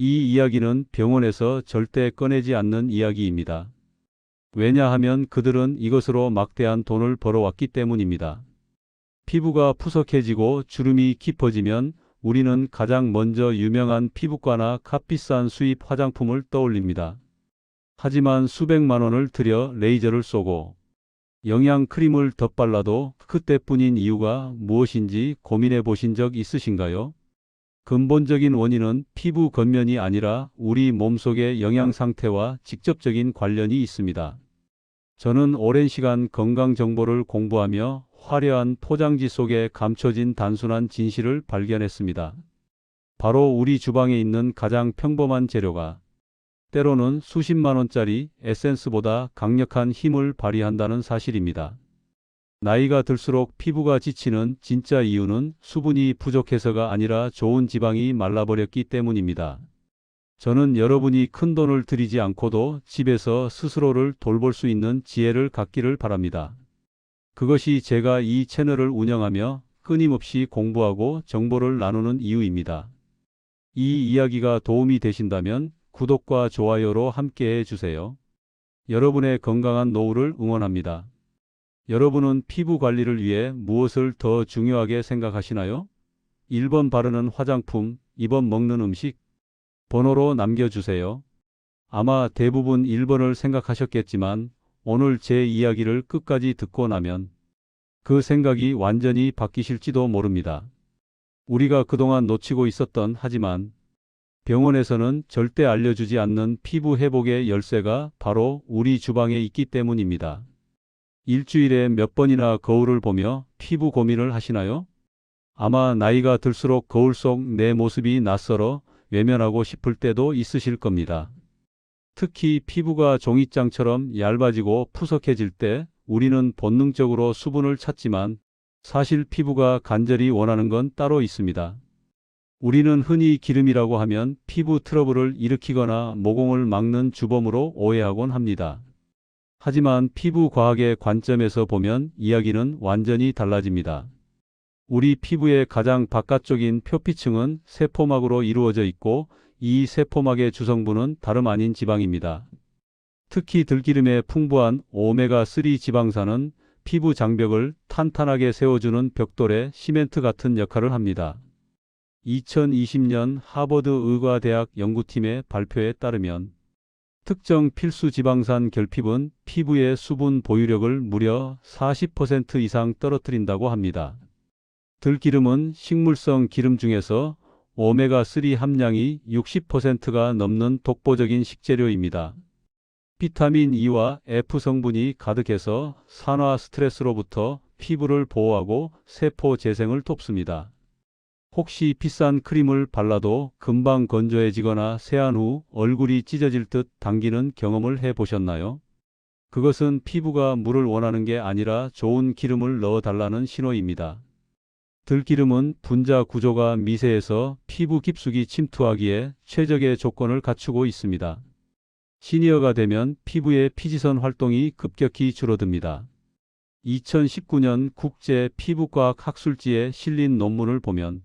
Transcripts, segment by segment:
이 이야기는 병원에서 절대 꺼내지 않는 이야기입니다. 왜냐하면 그들은 이것으로 막대한 돈을 벌어왔기 때문입니다. 피부가 푸석해지고 주름이 깊어지면 우리는 가장 먼저 유명한 피부과나 값비싼 수입 화장품을 떠올립니다. 하지만 수백만 원을 들여 레이저를 쏘고 영양 크림을 덧발라도 그때뿐인 이유가 무엇인지 고민해 보신 적 있으신가요? 근본적인 원인은 피부 겉면이 아니라 우리 몸속의 영양 상태와 직접적인 관련이 있습니다. 저는 오랜 시간 건강 정보를 공부하며 화려한 포장지 속에 감춰진 단순한 진실을 발견했습니다. 바로 우리 주방에 있는 가장 평범한 재료가 때로는 수십만 원짜리 에센스보다 강력한 힘을 발휘한다는 사실입니다. 나이가 들수록 피부가 지치는 진짜 이유는 수분이 부족해서가 아니라 좋은 지방이 말라버렸기 때문입니다. 저는 여러분이 큰돈을 들이지 않고도 집에서 스스로를 돌볼 수 있는 지혜를 갖기를 바랍니다. 그것이 제가 이 채널을 운영하며 끊임없이 공부하고 정보를 나누는 이유입니다. 이 이야기가 도움이 되신다면 구독과 좋아요로 함께해 주세요. 여러분의 건강한 노후를 응원합니다. 여러분은 피부 관리를 위해 무엇을 더 중요하게 생각하시나요? 1번 바르는 화장품, 2번 먹는 음식. 번호로 남겨주세요. 아마 대부분 1번을 생각하셨겠지만 오늘 제 이야기를 끝까지 듣고 나면 그 생각이 완전히 바뀌실지도 모릅니다. 우리가 그동안 놓치고 있었던 하지만 병원에서는 절대 알려주지 않는 피부 회복의 열쇠가 바로 우리 주방에 있기 때문입니다. 일주일에 몇 번이나 거울을 보며 피부 고민을 하시나요? 아마 나이가 들수록 거울 속 내 모습이 낯설어 외면하고 싶을 때도 있으실 겁니다. 특히 피부가 종이장처럼 얇아지고 푸석해질 때 우리는 본능적으로 수분을 찾지만 사실 피부가 간절히 원하는 건 따로 있습니다. 우리는 흔히 기름이라고 하면 피부 트러블을 일으키거나 모공을 막는 주범으로 오해하곤 합니다. 하지만 피부 과학의 관점에서 보면 이야기는 완전히 달라집니다. 우리 피부의 가장 바깥쪽인 표피층은 세포막으로 이루어져 있고 이 세포막의 주성분은 다름 아닌 지방입니다. 특히 들기름의 풍부한 오메가3 지방산은 피부 장벽을 탄탄하게 세워주는 벽돌의 시멘트 같은 역할을 합니다. 2020년 하버드 의과대학 연구팀의 발표에 따르면 특정 필수 지방산 결핍은 피부의 수분 보유력을 무려 40% 이상 떨어뜨린다고 합니다. 들기름은 식물성 기름 중에서 오메가3 함량이 60%가 넘는 독보적인 식재료입니다. 비타민 E와 F 성분이 가득해서 산화 스트레스로부터 피부를 보호하고 세포 재생을 돕습니다. 혹시 비싼 크림을 발라도 금방 건조해지거나 세안 후 얼굴이 찢어질 듯 당기는 경험을 해보셨나요? 그것은 피부가 물을 원하는 게 아니라 좋은 기름을 넣어달라는 신호입니다. 들기름은 분자 구조가 미세해서 피부 깊숙이 침투하기에 최적의 조건을 갖추고 있습니다. 시니어가 되면 피부의 피지선 활동이 급격히 줄어듭니다. 2019년 국제 피부과학 학술지에 실린 논문을 보면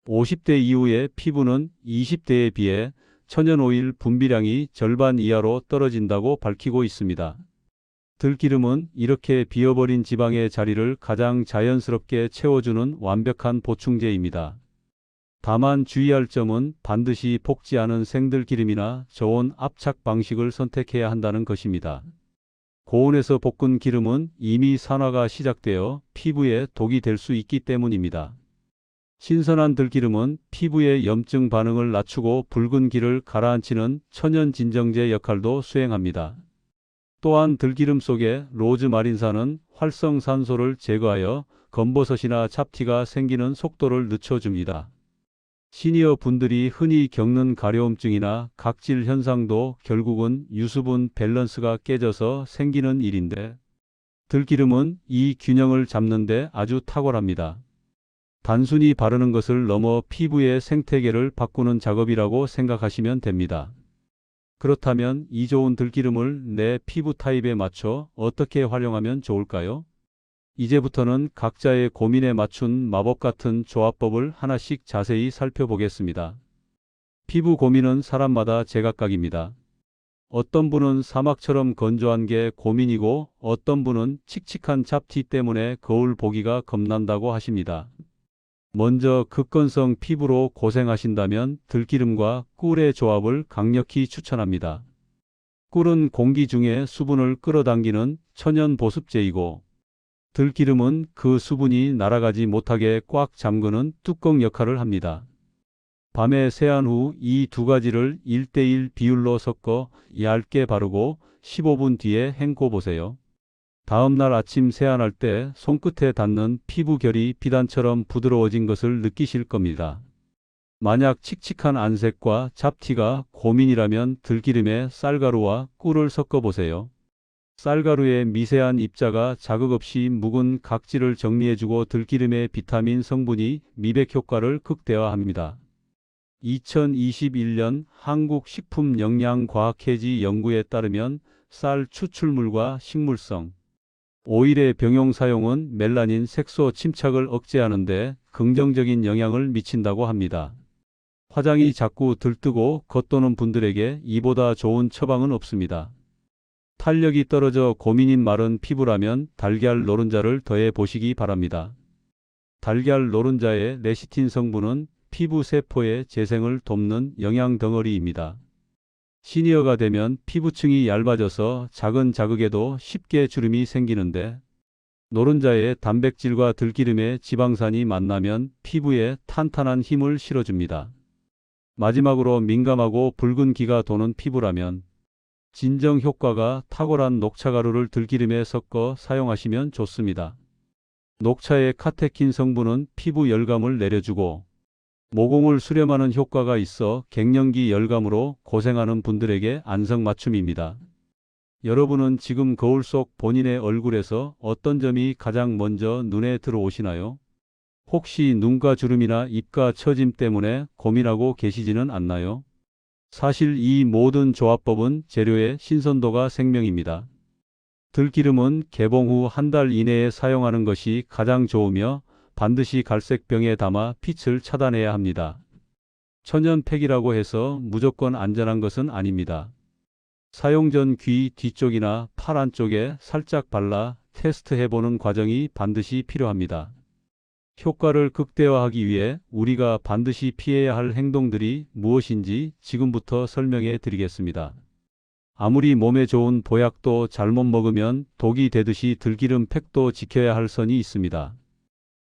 50대 이후의 피부는 20대에 비해 천연오일 분비량이 절반 이하로 떨어진다고 밝히고 있습니다. 들기름은 이렇게 비어버린 지방의 자리를 가장 자연스럽게 채워주는 완벽한 보충제입니다. 다만 주의할 점은 반드시 볶지 않은 생들기름이나 저온 압착 방식을 선택해야 한다는 것입니다. 고온에서 볶은 기름은 이미 산화가 시작되어 피부에 독이 될 수 있기 때문입니다. 신선한 들기름은 피부의 염증 반응을 낮추고 붉은 기를 가라앉히는 천연 진정제 역할도 수행합니다. 또한 들기름 속의 로즈마린산은 활성산소를 제거하여 검버섯이나 잡티가 생기는 속도를 늦춰줍니다. 시니어 분들이 흔히 겪는 가려움증이나 각질 현상도 결국은 유수분 밸런스가 깨져서 생기는 일인데 들기름은 이 균형을 잡는 데 아주 탁월합니다. 단순히 바르는 것을 넘어 피부의 생태계를 바꾸는 작업이라고 생각하시면 됩니다. 그렇다면 이 좋은 들기름을 내 피부 타입에 맞춰 어떻게 활용하면 좋을까요? 이제부터는 각자의 고민에 맞춘 마법 같은 조합법을 하나씩 자세히 살펴보겠습니다. 피부 고민은 사람마다 제각각입니다. 어떤 분은 사막처럼 건조한 게 고민이고 어떤 분은 칙칙한 잡티 때문에 거울 보기가 겁난다고 하십니다. 먼저 급건성 피부로 고생하신다면 들기름과 꿀의 조합을 강력히 추천합니다. 꿀은 공기 중에 수분을 끌어당기는 천연 보습제이고 들기름은 그 수분이 날아가지 못하게 꽉 잠그는 뚜껑 역할을 합니다. 밤에 세안 후 이 두 가지를 1:1 비율로 섞어 얇게 바르고 15분 뒤에 헹궈 보세요. 다음 날 아침 세안할 때 손끝에 닿는 피부 결이 비단처럼 부드러워진 것을 느끼실 겁니다. 만약 칙칙한 안색과 잡티가 고민이라면 들기름에 쌀가루와 꿀을 섞어 보세요. 쌀가루의 미세한 입자가 자극 없이 묵은 각질을 정리해주고 들기름의 비타민 성분이 미백 효과를 극대화합니다. 2021년 한국식품영양과학회지 연구에 따르면 쌀 추출물과 식물성 오일의 병용 사용은 멜라닌 색소 침착을 억제하는 데 긍정적인 영향을 미친다고 합니다. 화장이 자꾸 들뜨고 겉도는 분들에게 이보다 좋은 처방은 없습니다. 탄력이 떨어져 고민인 마른 피부라면 달걀 노른자를 더해 보시기 바랍니다. 달걀 노른자의 레시틴 성분은 피부 세포의 재생을 돕는 영양 덩어리입니다. 시니어가 되면 피부층이 얇아져서 작은 자극에도 쉽게 주름이 생기는데 노른자의 단백질과 들기름의 지방산이 만나면 피부에 탄탄한 힘을 실어줍니다. 마지막으로 민감하고 붉은 기가 도는 피부라면 진정 효과가 탁월한 녹차가루를 들기름에 섞어 사용하시면 좋습니다. 녹차의 카테킨 성분은 피부 열감을 내려주고 모공을 수렴하는 효과가 있어 갱년기 열감으로 고생하는 분들에게 안성맞춤입니다. 여러분은 지금 거울 속 본인의 얼굴에서 어떤 점이 가장 먼저 눈에 들어오시나요? 혹시 눈가 주름이나 입가 처짐 때문에 고민하고 계시지는 않나요? 사실 이 모든 조합법은 재료의 신선도가 생명입니다. 들기름은 개봉 후 한 달 이내에 사용하는 것이 가장 좋으며 반드시 갈색병에 담아 빛을 차단해야 합니다. 천연팩이라고 해서 무조건 안전한 것은 아닙니다. 사용 전 귀 뒤쪽이나 팔 안쪽에 살짝 발라 테스트해보는 과정이 반드시 필요합니다. 효과를 극대화하기 위해 우리가 반드시 피해야 할 행동들이 무엇인지 지금부터 설명해 드리겠습니다. 아무리 몸에 좋은 보약도 잘못 먹으면 독이 되듯이 들기름 팩도 지켜야 할 선이 있습니다.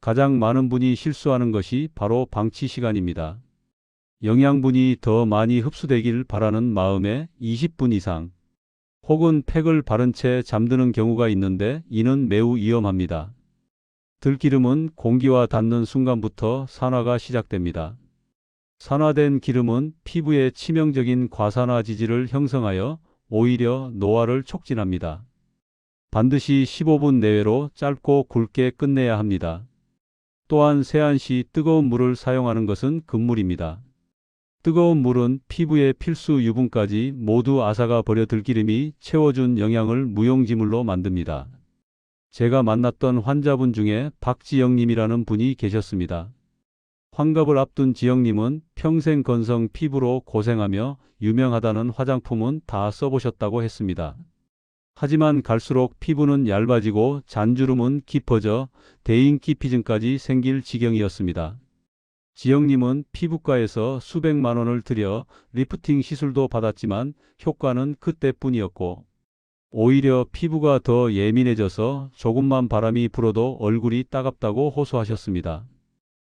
가장 많은 분이 실수하는 것이 바로 방치 시간입니다. 영양분이 더 많이 흡수되길 바라는 마음에 20분 이상 혹은 팩을 바른 채 잠드는 경우가 있는데 이는 매우 위험합니다. 들기름은 공기와 닿는 순간부터 산화가 시작됩니다. 산화된 기름은 피부에 치명적인 과산화 지질을 형성하여 오히려 노화를 촉진합니다. 반드시 15분 내외로 짧고 굵게 끝내야 합니다. 또한 세안 시 뜨거운 물을 사용하는 것은 금물입니다. 뜨거운 물은 피부의 필수 유분까지 모두 앗아가 버려 들기름이 채워준 영양을 무용지물로 만듭니다. 제가 만났던 환자분 중에 박지영님이라는 분이 계셨습니다. 환갑을 앞둔 지영님은 평생 건성 피부로 고생하며 유명하다는 화장품은 다 써보셨다고 했습니다. 하지만 갈수록 피부는 얇아지고 잔주름은 깊어져 대인기피증까지 생길 지경이었습니다. 지영님은 피부과에서 수백만 원을 들여 리프팅 시술도 받았지만 효과는 그때뿐이었고 오히려 피부가 더 예민해져서 조금만 바람이 불어도 얼굴이 따갑다고 호소하셨습니다.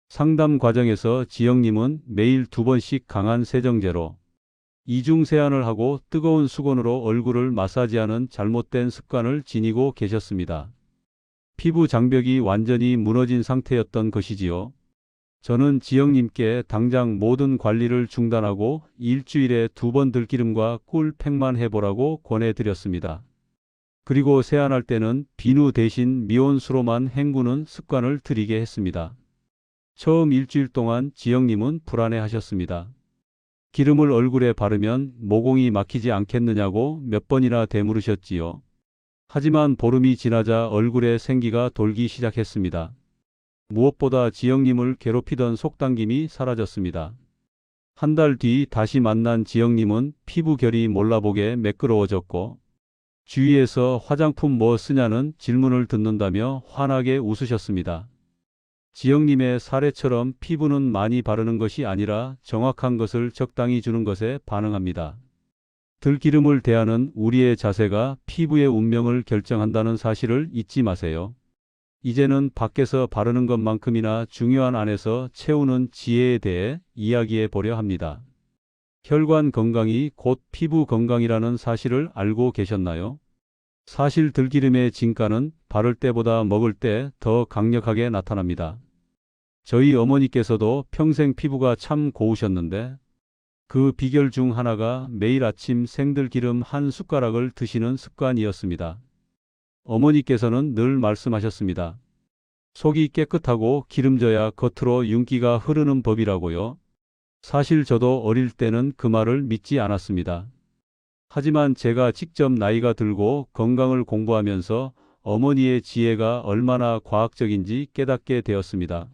상담 과정에서 지영님은 매일 2번씩 강한 세정제로 이중 세안을 하고 뜨거운 수건으로 얼굴을 마사지하는 잘못된 습관을 지니고 계셨습니다. 피부 장벽이 완전히 무너진 상태였던 것이지요. 저는 지영님께 당장 모든 관리를 중단하고 일주일에 2번 들기름과 꿀팩만 해보라고 권해드렸습니다. 그리고 세안할 때는 비누 대신 미온수로만 헹구는 습관을 들이게 했습니다. 처음 일주일 동안 지영님은 불안해하셨습니다. 기름을 얼굴에 바르면 모공이 막히지 않겠느냐고 몇 번이나 되물으셨지요. 하지만 보름이 지나자 얼굴에 생기가 돌기 시작했습니다. 무엇보다 지영님을 괴롭히던 속당김이 사라졌습니다. 한 달 뒤 다시 만난 지영님은 피부 결이 몰라보게 매끄러워졌고 주위에서 화장품 뭐 쓰냐는 질문을 듣는다며 환하게 웃으셨습니다. 지영님의 사례처럼 피부는 많이 바르는 것이 아니라 정확한 것을 적당히 주는 것에 반응합니다. 들기름을 대하는 우리의 자세가 피부의 운명을 결정한다는 사실을 잊지 마세요. 이제는 밖에서 바르는 것만큼이나 중요한 안에서 채우는 지혜에 대해 이야기해 보려 합니다. 혈관 건강이 곧 피부 건강이라는 사실을 알고 계셨나요? 사실 들기름의 진가는 바를 때보다 먹을 때 더 강력하게 나타납니다. 저희 어머니께서도 평생 피부가 참 고우셨는데 그 비결 중 하나가 매일 아침 생들기름 한 숟가락을 드시는 습관이었습니다. 어머니께서는 늘 말씀하셨습니다. 속이 깨끗하고 기름져야 겉으로 윤기가 흐르는 법이라고요. 사실 저도 어릴 때는 그 말을 믿지 않았습니다. 하지만 제가 직접 나이가 들고 건강을 공부하면서 어머니의 지혜가 얼마나 과학적인지 깨닫게 되었습니다.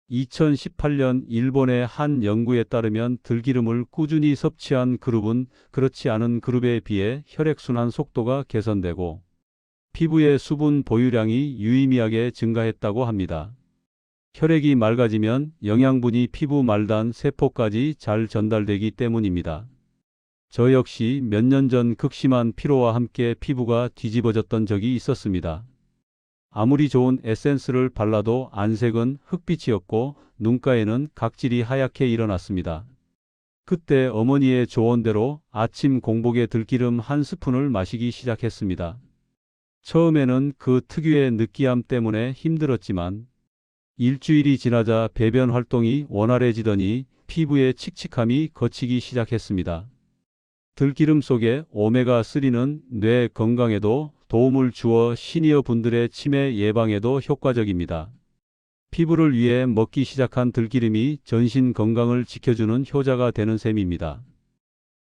2018년 일본의 한 연구에 따르면 들기름을 꾸준히 섭취한 그룹은 그렇지 않은 그룹에 비해 혈액순환 속도가 개선되고 피부의 수분 보유량이 유의미하게 증가했다고 합니다. 혈액이 맑아지면 영양분이 피부 말단 세포까지 잘 전달되기 때문입니다. 저 역시 몇 년 전 극심한 피로와 함께 피부가 뒤집어졌던 적이 있었습니다. 아무리 좋은 에센스를 발라도 안색은 흑빛이었고 눈가에는 각질이 하얗게 일어났습니다. 그때 어머니의 조언대로 아침 공복에 들기름 한 스푼을 마시기 시작했습니다. 처음에는 그 특유의 느끼함 때문에 힘들었지만 일주일이 지나자 배변 활동이 원활해지더니 피부의 칙칙함이 거치기 시작했습니다. 들기름 속의 오메가3는 뇌 건강에도 도움을 주어 시니어 분들의 치매 예방에도 효과적입니다. 피부를 위해 먹기 시작한 들기름이 전신 건강을 지켜주는 효자가 되는 셈입니다.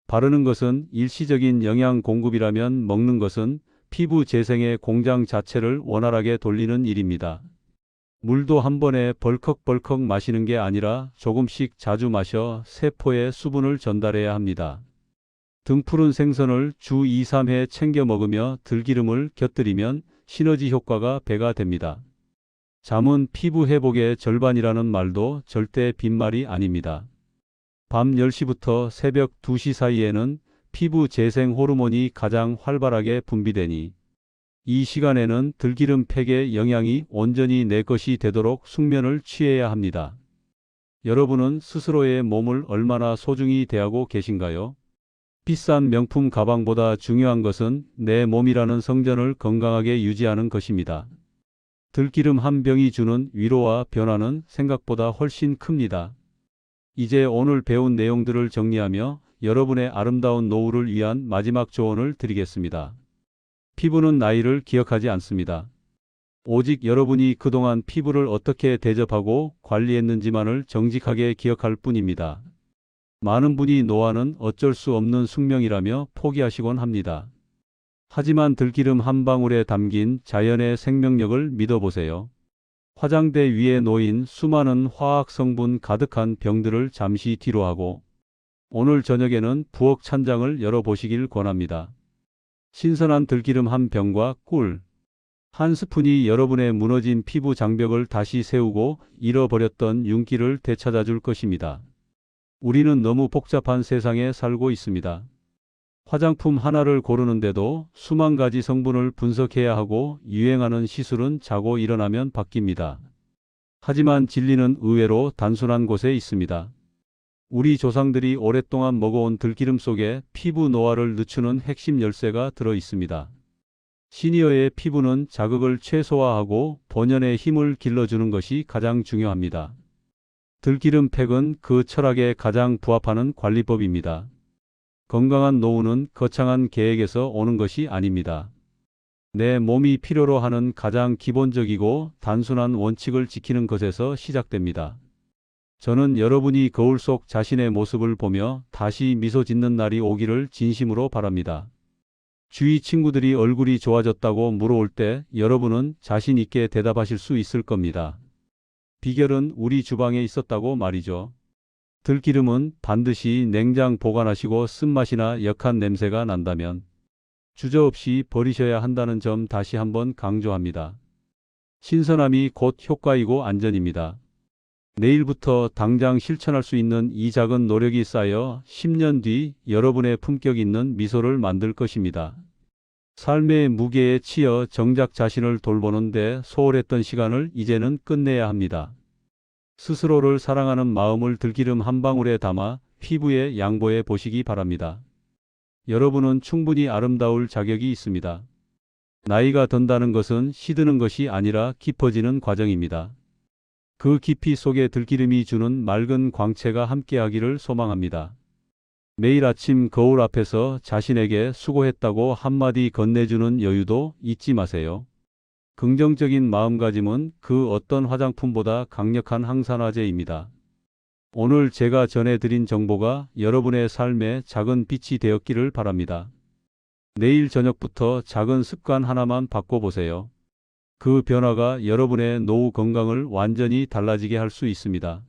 바르는 것은 일시적인 영양 공급이라면 먹는 것은 피부 재생의 공장 자체를 원활하게 돌리는 일입니다. 물도 한 번에 벌컥벌컥 마시는 게 아니라 조금씩 자주 마셔 세포에 수분을 전달해야 합니다. 등푸른 생선을 주 2, 3회 챙겨 먹으며 들기름을 곁들이면 시너지 효과가 배가 됩니다. 잠은 피부 회복의 절반이라는 말도 절대 빈말이 아닙니다. 밤 10시부터 새벽 2시 사이에는 피부 재생 호르몬이 가장 활발하게 분비되니 이 시간에는 들기름 팩의 영양이 온전히 내 것이 되도록 숙면을 취해야 합니다. 여러분은 스스로의 몸을 얼마나 소중히 대하고 계신가요? 비싼 명품 가방보다 중요한 것은 내 몸이라는 성전을 건강하게 유지하는 것입니다. 들기름 한 병이 주는 위로와 변화는 생각보다 훨씬 큽니다. 이제 오늘 배운 내용들을 정리하며 여러분의 아름다운 노후를 위한 마지막 조언을 드리겠습니다. 피부는 나이를 기억하지 않습니다. 오직 여러분이 그동안 피부를 어떻게 대접하고 관리했는지만을 정직하게 기억할 뿐입니다. 많은 분이 노화는 어쩔 수 없는 숙명이라며 포기하시곤 합니다. 하지만 들기름 한 방울에 담긴 자연의 생명력을 믿어보세요. 화장대 위에 놓인 수많은 화학 성분 가득한 병들을 잠시 뒤로 하고 오늘 저녁에는 부엌 찬장을 열어보시길 권합니다. 신선한 들기름 한 병과 꿀 한 스푼이 여러분의 무너진 피부 장벽을 다시 세우고 잃어버렸던 윤기를 되찾아 줄 것입니다. 우리는 너무 복잡한 세상에 살고 있습니다. 화장품 하나를 고르는데도 수만 가지 성분을 분석해야 하고 유행하는 시술은 자고 일어나면 바뀝니다. 하지만 진리는 의외로 단순한 곳에 있습니다. 우리 조상들이 오랫동안 먹어온 들기름 속에 피부 노화를 늦추는 핵심 열쇠가 들어 있습니다. 시니어의 피부는 자극을 최소화하고 본연의 힘을 길러주는 것이 가장 중요합니다. 들기름 팩은 그 철학에 가장 부합하는 관리법입니다. 건강한 노후는 거창한 계획에서 오는 것이 아닙니다. 내 몸이 필요로 하는 가장 기본적이고 단순한 원칙을 지키는 것에서 시작됩니다. 저는 여러분이 거울 속 자신의 모습을 보며 다시 미소 짓는 날이 오기를 진심으로 바랍니다. 주위 친구들이 얼굴이 좋아졌다고 물어올 때 여러분은 자신 있게 대답하실 수 있을 겁니다. 비결은 우리 주방에 있었다고 말이죠. 들기름은 반드시 냉장 보관하시고 쓴맛이나 역한 냄새가 난다면 주저없이 버리셔야 한다는 점 다시 한번 강조합니다. 신선함이 곧 효과이고 안전입니다. 내일부터 당장 실천할 수 있는 이 작은 노력이 쌓여 10년 뒤 여러분의 품격 있는 미소를 만들 것입니다. 삶의 무게에 치여 정작 자신을 돌보는데 소홀했던 시간을 이제는 끝내야 합니다. 스스로를 사랑하는 마음을 들기름 한 방울에 담아 피부에 양보해 보시기 바랍니다. 여러분은 충분히 아름다울 자격이 있습니다. 나이가 든다는 것은 시드는 것이 아니라 깊어지는 과정입니다. 그 깊이 속에 들기름이 주는 맑은 광채가 함께하기를 소망합니다. 매일 아침 거울 앞에서 자신에게 수고했다고 한마디 건네주는 여유도 잊지 마세요. 긍정적인 마음가짐은 그 어떤 화장품보다 강력한 항산화제입니다. 오늘 제가 전해드린 정보가 여러분의 삶에 작은 빛이 되었기를 바랍니다. 내일 저녁부터 작은 습관 하나만 바꿔보세요. 그 변화가 여러분의 노후 건강을 완전히 달라지게 할 수 있습니다.